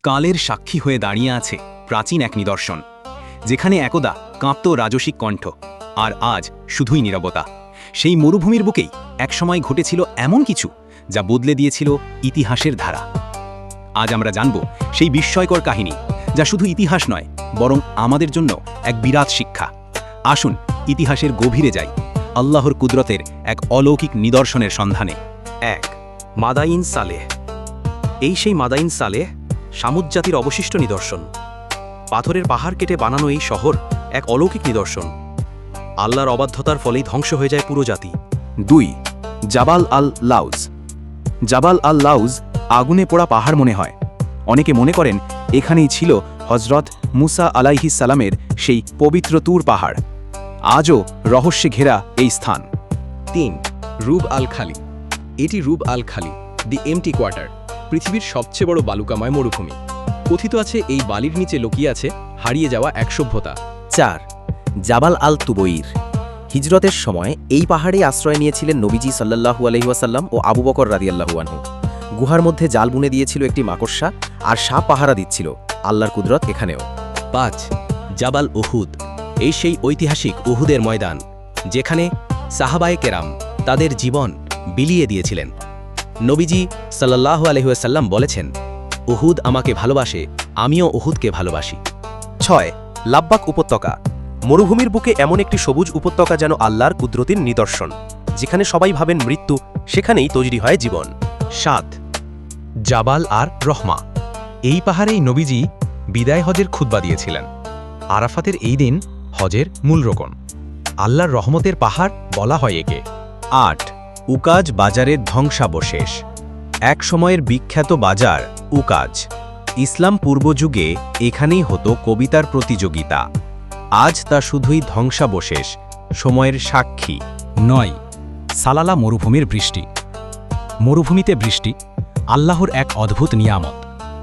কালের সাক্ষী হয়ে দাঁড়িয়ে আছে প্রাচীন এক নিদর্শন, যেখানে একদা কাঁপত রাজসিক কণ্ঠ, আর আজ শুধুই নীরবতা। সেই মরুভূমির বুকেই একসময় ঘটেছিল এমন কিছু যা বদলে দিয়েছিল ইতিহাসের ধারা। আজ আমরা জানব সেই বিস্ময়কর কাহিনী, যা শুধু ইতিহাস নয়, বরং আমাদের জন্য এক বিরাট শিক্ষা। আসুন ইতিহাসের গভীরে যাই, আল্লাহর কুদরতের এক অলৌকিক নিদর্শনের সন্ধানে। ১. মাদাইন সালেহ। এই সেই মাদাইন সালেহ, সামুদ জাতির অবশিষ্ট নিদর্শন। পাথরের পাহাড় কেটে বানানো এই শহর এক অলৌকিক নিদর্শন। আল্লাহর অবাধ্যতার ফলেই ধ্বংস হয়ে যায় পুরো জাতি। ২. জাবাল আল লাউজ। জাবাল আল লাউজ আগুনে পোড়া পাহাড় মনে হয়। অনেকে মনে করেন এখানেই ছিল হজরত মুসা আলাইহিস সালামের সেই পবিত্র তুর পাহাড়। আজও রহস্যে ঘেরা এই স্থান। ৩. রুব আল খালি। এটি রুব আল খালি, দি এমটি কোয়ার্টার, পৃথিবীর সবচেয়ে বড় বালুকাময় মরুভূমি। কথিত আছে এই বালির নিচে লুকিয়ে আছে হারিয়ে যাওয়া এক সভ্যতা। ৪. জাবাল আল তুবইর। হিজরতের সময় এই পাহাড়েই আশ্রয় নিয়েছিলেন নবীজি সাল্লাল্লাহু আলাইহি ওয়াসাল্লাম ও আবু বকর রাদিয়াল্লাহু আনহু। গুহার মধ্যে জাল বুনে দিয়েছিল একটি মাকড়সা, আর সাপ পাহারা দিচ্ছিল। আল্লাহর কুদরত এখানেও। ৫. জাবাল উহুদ। এই সেই ঐতিহাসিক উহুদের ময়দান, যেখানে সাহাবায়ে কেরাম তাদের জীবন বিলিয়ে দিয়েছিলেন। নবীজি সাল্লাল্লাহু আলাইহি ওয়াসাল্লাম বলেছেন, উহুদ আমাকে ভালোবাসে, আমিও উহুদকে ভালোবাসি। ৬. লাব্বাক উপত্যকা। মরুভূমির বুকে এমন একটি সবুজ উপত্যকা যেন আল্লাহর কুদরতির নিদর্শন। যেখানে সবাই ভাবেন মৃত্যু, সেখানেই তৈরি হয় জীবন। ৭. জাবাল আর রহমা। এই পাহাড়েই নবীজি বিদায় হজের খুতবা দিয়েছিলেন। আরাফাতের এই দিন হজের মূল রোকন। আল্লাহর রহমতের পাহাড় বলা হয় একে। ৮. উকাজ বাজারের ধ্বংসাবশেষ। এক সময়ের বিখ্যাত বাজার উকাজ। ইসলাম পূর্বযুগে এখানেই হতো কবিতার প্রতিযোগিতা। আজ তা শুধুই ধ্বংসাবশেষ, সময়ের সাক্ষী। ৯. সালালা মরুভূমির বৃষ্টি। মরুভূমিতে বৃষ্টি আল্লাহর এক অদ্ভুত নিয়ামত।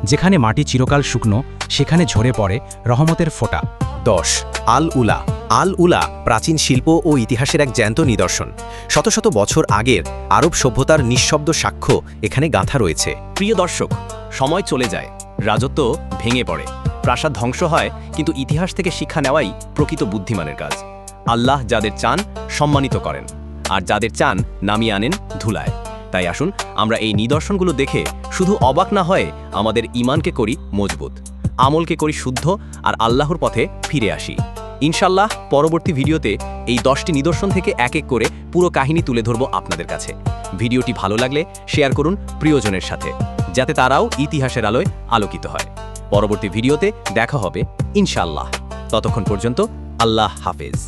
যেখানে মাটি চিরকাল শুকনো, সেখানে ঝরে পড়ে রহমতের ফোঁটা। ১০. আল উলা। আল উলা প্রাচীন শিল্প ও ইতিহাসের এক জ্যান্ত নিদর্শন। শত শত বছর আগের আরব সভ্যতার নিঃশব্দ সাক্ষ্য এখানে গাঁথা রয়েছে। প্রিয় দর্শক, সময় চলে যায়, রাজত্ব ভেঙে পড়ে, প্রাসাদ ধ্বংস হয়, কিন্তু ইতিহাস থেকে শিক্ষা নেওয়াই প্রকৃত বুদ্ধিমানের কাজ। আল্লাহ যাদের চান সম্মানিত করেন, আর যাদের চান নামিয়ে আনেন ধুলায়। তাই আসুন আমরা এই নিদর্শনগুলো দেখে শুধু অবাক না হয়ে আমাদের ঈমানকে করি মজবুত, আমলকে করি শুদ্ধ, আর আল্লাহর পথে ফিরে আসি। ইনশাল্লাহ পরবর্তী ভিডিওতে এই 10টি নিদর্শন থেকে এক এক করে পুরো কাহিনী তুলে ধরব আপনাদের কাছে। ভিডিওটি ভালো লাগলে শেয়ার করুন প্রিয়জনের সাথে, যাতে তারাও ইতিহাসের আলোয় আলোকিত হয়। পরবর্তী ভিডিওতে দেখা হবে ইনশাল্লাহ। ততক্ষণ পর্যন্ত আল্লাহ হাফেজ।